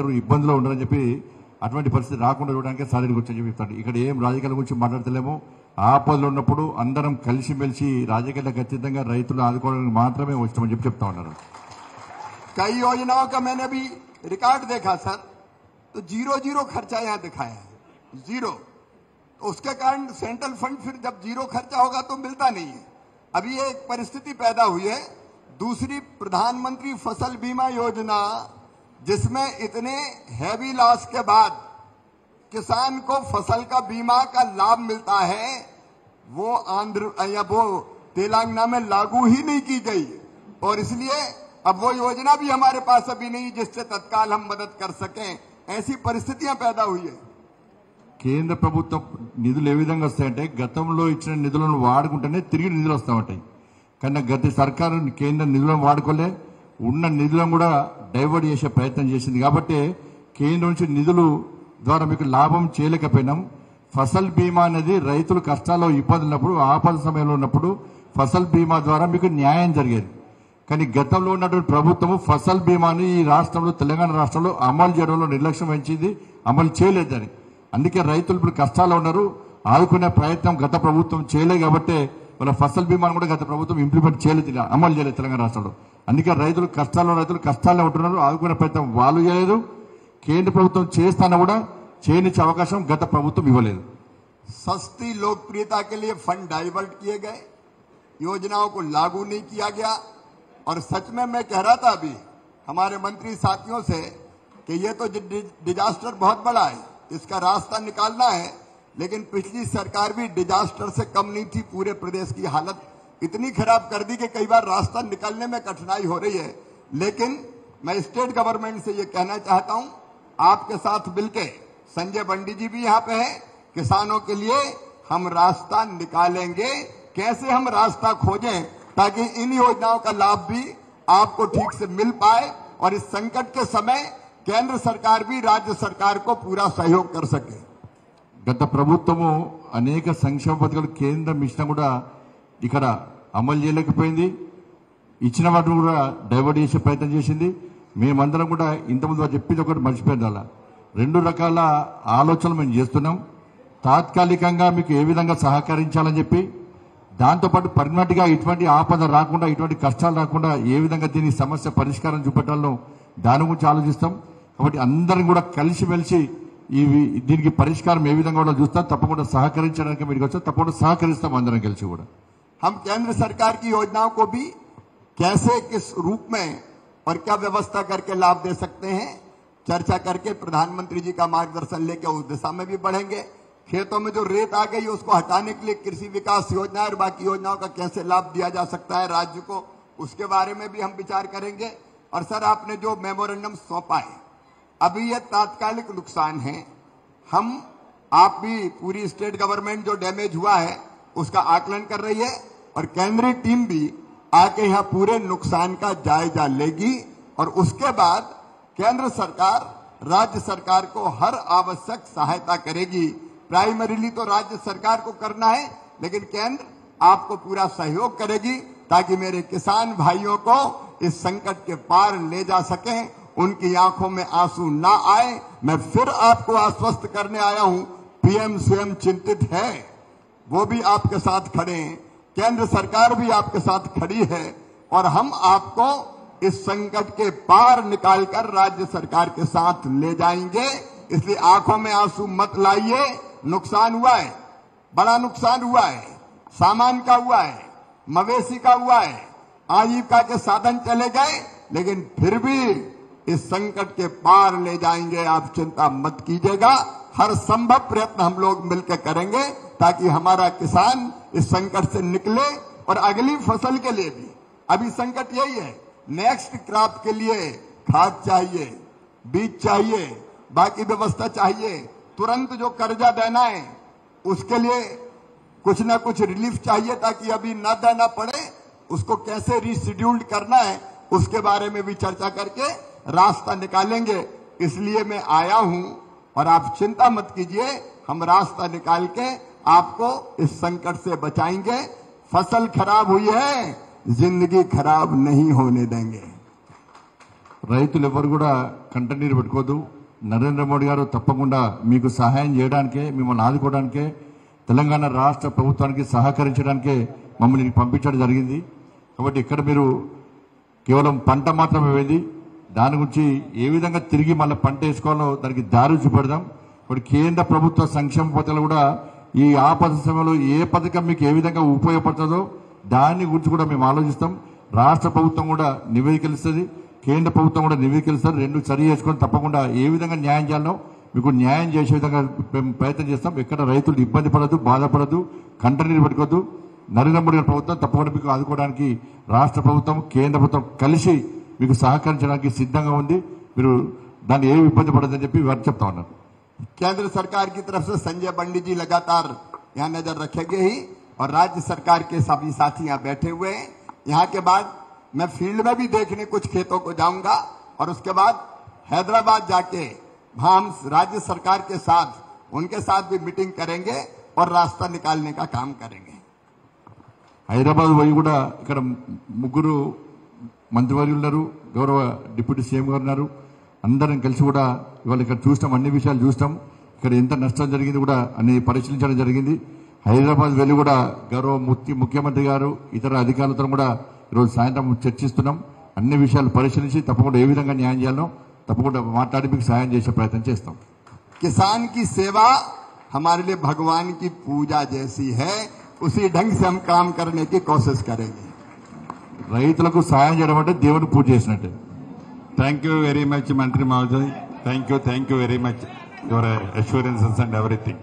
ఉంటారు, ఇబ్బందులు ఉండరని చెప్పి అటువంటి పరిస్థితి రాకుండా చూడడానికి సాధనకు వచ్చని చెప్పి చెప్తాడు. ఇక్కడ ఏం రాజకీయాల గురించి మాట్లాడతలేమో, ఆపదలు ఉన్నప్పుడు అందరం కలిసిమెలిసి రాజకీయాలకు ఖచ్చితంగా రైతులు ఆదుకోవడానికి మాత్రమే వచ్చామని చెప్పి చెప్తా ఉన్నారు. कई योजनाओं का मैंने भी रिकॉर्ड देखा सर, तो 0 खर्चा यहाँ दिखाया है, 0। तो उसके कारण सेंट्रल फंड फिर जब 0 खर्चा होगा तो मिलता नहीं है। अभी एक परिस्थिति पैदा हुई है। दूसरी, प्रधानमंत्री फसल बीमा योजना, जिसमें इतने हैवी लॉस के बाद किसान को फसल का बीमा का लाभ मिलता है, वो आंध्र या वो तेलंगाना में लागू ही नहीं की गई। और इसलिए अब वो योजना भी हमारे पास अभी नहीं जिससे तत्काल हम मदद कर सकें। ऐसी परिस्थितियां पैदा हुई है। కేంద్ర ప్రభుత్వం నిధులు ఏ విధంగా వస్తాయంటే, గతంలో ఇచ్చిన నిధులను వాడుకుంటేనే తిరిగి నిధులు వస్తూ ఉంటాయి. కానీ గత సర్కారు కేంద్ర నిధులను వాడుకోలే, ఉన్న నిధులను కూడా డైవర్ట్ చేసే ప్రయత్నం చేసింది. కాబట్టి కేంద్రం నుంచి నిధులు ద్వారా మీకు లాభం చేయలేకపోయినాం. ఫసల్ బీమా అనేది రైతులు కష్టాల్లో ఇబ్బందులు ఉన్నప్పుడు, ఆపద సమయంలో ఉన్నప్పుడు ఫసల్ బీమా ద్వారా మీకు న్యాయం జరిగేది. కానీ గతంలో ఉన్నటువంటి ప్రభుత్వము ఫసల్ బీమాని ఈ రాష్ట్రంలో, తెలంగాణ రాష్ట్రంలో అమలు చేయడంలో నిర్లక్ష్యం వహించింది, అమలు చేయలేదని. అందుకే రైతులు ఇప్పుడు కష్టాల్లో ఉన్నారు. ఆదుకునే ప్రయత్నం గత ప్రభుత్వం చేయలేదు కాబట్టి వాళ్ళ ఫసల్ బీమాను కూడా గత ప్రభుత్వం ఇంప్లిమెంట్ చేయలేదు, అమలు చేయలేదు తెలంగాణ రాష్ట్రంలో. అందుకే రైతులు కష్టాల్లో ఉంటున్నారు. ఆదుకునే ప్రయత్నం వాళ్ళు చేయలేదు. కేంద్ర ప్రభుత్వం చేస్తానా కూడా చేయనిచ్చే అవకాశం గత ప్రభుత్వం ఇవ్వలేదు. सस्ती लोकप्रियता के लिए फंड डाइवर्ट किए गए, योजनाओं को लागू नहीं किया गया। और सच में मैं कह रहा था अभी हमारे मंत्री साथियों से कि ये तो डिजास्टर बहुत बड़ा है, इसका रास्ता निकालना है। लेकिन पिछली सरकार भी डिजास्टर से कम नहीं थी। पूरे प्रदेश की हालत इतनी खराब कर दी कि कई बार रास्ता निकालने में कठिनाई हो रही है। लेकिन मैं स्टेट गवर्नमेंट से ये कहना चाहता हूं, आपके साथ मिलकर, संजय बंडी जी भी यहाँ पे हैं, किसानों के लिए हम रास्ता निकालेंगे। कैसे हम रास्ता खोजें ताकि इन योजनाओं का लाभ भी आपको ठीक से मिल पाए और इस संकट के समय केंद्र सरकार भी राज्य सरकार को पूरा सहयोग कर सके। గత ప్రభుత్వము అనేక సంక్షేమ పథకాలు కేంద్రం ఇచ్చినా కూడా ఇక్కడ అమలు చేయలేకపోయింది. ఇచ్చిన వాటిని కూడా డైవర్ట్ చేసే ప్రయత్నం చేసింది. మేమందరం కూడా ఇంతకుముందు చెప్పింది ఒకటి మర్చిపోయింది. అలా 2 రకాల ఆలోచనలు మేము చేస్తున్నాం. తాత్కాలికంగా మీకు ఏ విధంగా సహకరించాలని చెప్పి, దాంతోపాటు పర్మనెంట్ గా ఇటువంటి ఆపద రాకుండా, ఇటువంటి కష్టాలు రాకుండా ఏ విధంగా దీని సమస్య పరిష్కారం చూపెట్టాలో దాని గురించి ఆలోచిస్తాం. కాబట్టి అందరం కూడా కలిసిమెలిసి దీనికి పరిష్కారం ఏ విధంగా కూడా చూస్తాం. తప్పకుండా సహకరించడానికి మీరు వచ్చాం, తప్పకుండా సహకరిస్తాం అందరం కలిసి కూడా. हम केंद्र सरकार की योजनाओं को भी कैसे, किस रूप में और क्या व्यवस्था करके लाभ दे सकते हैं, चर्चा करके प्रधानमंत्री जी का मार्गदर्शन लेकर उस दिशा में भी बढ़ेंगे। खेतों में जो रेत आ गई उसको हटाने के लिए कृषि विकास योजना और बाकी योजनाओं का कैसे लाभ दिया जा सकता है राज्य को, उसके बारे में भी हम विचार करेंगे। और सर, आपने जो मेमोरेंडम सौंपा है, अभी यह तात्कालिक नुकसान है। आप भी, पूरी स्टेट गवर्नमेंट जो डैमेज हुआ है उसका आकलन कर रही है और केंद्रीय टीम भी आके यहाँ पूरे नुकसान का जायजा लेगी। और उसके बाद केंद्र सरकार राज्य सरकार को हर आवश्यक सहायता करेगी। प्राइमरीली तो राज्य सरकार को करना है, लेकिन केंद्र आपको पूरा सहयोग करेगी ताकि मेरे किसान भाइयों को इस संकट के पार ले जा सकें, उनकी आंखों में आंसू ना आए। मैं फिर आपको आश्वस्त करने आया हूं, पीएम स्वयं चिंतित है, वो भी आपके साथ खड़े हैं, केंद्र सरकार भी आपके साथ खड़ी है और हम आपको इस संकट के पार निकालकर राज्य सरकार के साथ ले जाएंगे। इसलिए आंखों में आंसू मत लाइए। नुकसान हुआ है, बड़ा नुकसान हुआ है, सामान का हुआ है, मवेशी का हुआ है, आजीविका के साधन चले गए, लेकिन फिर भी इस संकट के पार ले जाएंगे। आप चिंता मत कीजिएगा। हर संभव प्रयत्न हम लोग मिलकर करेंगे ताकि हमारा किसान इस संकट से निकले और अगली फसल के लिए भी। अभी संकट यही है, नेक्स्ट क्रॉप के लिए खाद चाहिए, बीज चाहिए, बाकी व्यवस्था चाहिए। तुरंत जो कर्जा देना है उसके लिए कुछ ना कुछ रिलीफ चाहिए ताकि अभी न देना पड़े। उसको कैसे रीशेड्यूल्ड करना है उसके बारे में भी चर्चा करके रास्ता निकालेंगे। इसलिए मैं आया हूं और आप चिंता मत कीजिए, हम रास्ता निकाल के आपको इस संकट से बचाएंगे। फसल खराब हुई है, जिंदगी खराब नहीं होने देंगे। రైతులు ఎవరు కూడా కంటనీరు పెట్టుకోవద్దు. నరేంద్ర మోడీ గారు తప్పకుండా మీకు సహాయం చేయడానికే, మిమ్మల్ని ఆదుకోవడానికే, తెలంగాణ రాష్ట్ర ప్రభుత్వానికి సహకరించడానికే మమ్మల్ని పంపించడం జరిగింది. కాబట్టి ఇక్కడ మీరు కేవలం పంట మాత్రమే వేయండి, దాని గురించి ఏ విధంగా తిరిగి మళ్ళీ పంట వేసుకోవాలో దానికి దారి చూపెడదాం. ఇప్పుడు కేంద్ర ప్రభుత్వ సంక్షేమ పథకాలు కూడా ఈ ఆపద సమయంలో ఏ పథకం మీకు ఏ విధంగా ఉపయోగపడుతుందో దాని గురించి కూడా మేము ఆలోచిస్తాం. రాష్ట్ర ప్రభుత్వం కూడా నివేదికలిస్తుంది, కేంద్ర ప్రభుత్వం కూడా నివేదికలిస్తారు. రెండు సరి చేసుకొని తప్పకుండా ఏ విధంగా న్యాయం చేయాలో మీకు న్యాయం చేసే విధంగా మేము ప్రయత్నం చేస్తాం. ఎక్కడ రైతులు ఇబ్బంది పడద్దు, బాధపడద్దు, కంటనీరు పెట్టుకోవద్దు. నరేంద్ర మోడీ గారి ప్రభుత్వం తప్పకుండా మీకు ఆదుకోవడానికి రాష్ట్ర ప్రభుత్వం, కేంద్ర ప్రభుత్వం కలిసి మీకు సహకరించడానికి సిద్ధంగా ఉంది. మీరు దాన్ని ఏమి ఇబ్బంది పడదని చెప్పి వారు చెప్తా ఉన్నారు. केंद्र सरकार की तरफ से संजय पंडित जी लगातार यहाँ नजर रखेंगे ही, और राज्य सरकार के सभी साथी यहाँ बैठे हुए हैं. यहाँ के बाद मैं फील्ड में भी देखने कुछ खेतों को जाऊंगा, और उसके बाद हैदराबाद जाके वहां हम राज्य सरकार के साथ उनके साथ भी मीटिंग करेंगे और रास्ता निकालने का काम करेंगे. హైదరాబాద్ పోయి కూడా ఇక్కడ ముగ్గురు మంత్రివర్యులు ఉన్నారు, గౌరవ డిప్యూటీ సీఎం గారు ఉన్నారు. అందరం కలిసి కూడా ఇవాళ ఇక్కడ చూస్తాం, అన్ని విషయాలు చూస్తాం. ఇక్కడ ఎంత నష్టం జరిగింది కూడా అన్ని పరిశీలించడం జరిగింది. హైదరాబాద్ వెళ్ళి కూడా గౌరవ ముఖ్యమంత్రి గారు ఇతర అధికారులతో కూడా ఈరోజు సాయంత్రం చర్చిస్తున్నాం. అన్ని విషయాలు పరిశీలించి తప్పకుండా ఏ విధంగా న్యాయం చేయాలో తప్పకుండా మాట్లాడి మీకు సాయం చేసే ప్రయత్నం చేస్తాం. किसान की सेवा हमारे लिए भगवान की पूजा जैसी है, उसी ढंग से हम काम करने की कोशिश करेंगे. రైతులకు సాయం చేయడం అంటే దేవుని పూజ చేసినట్టే. Thank you very much, Mantri Mahoday. Thank you very much. Your assurances and everything.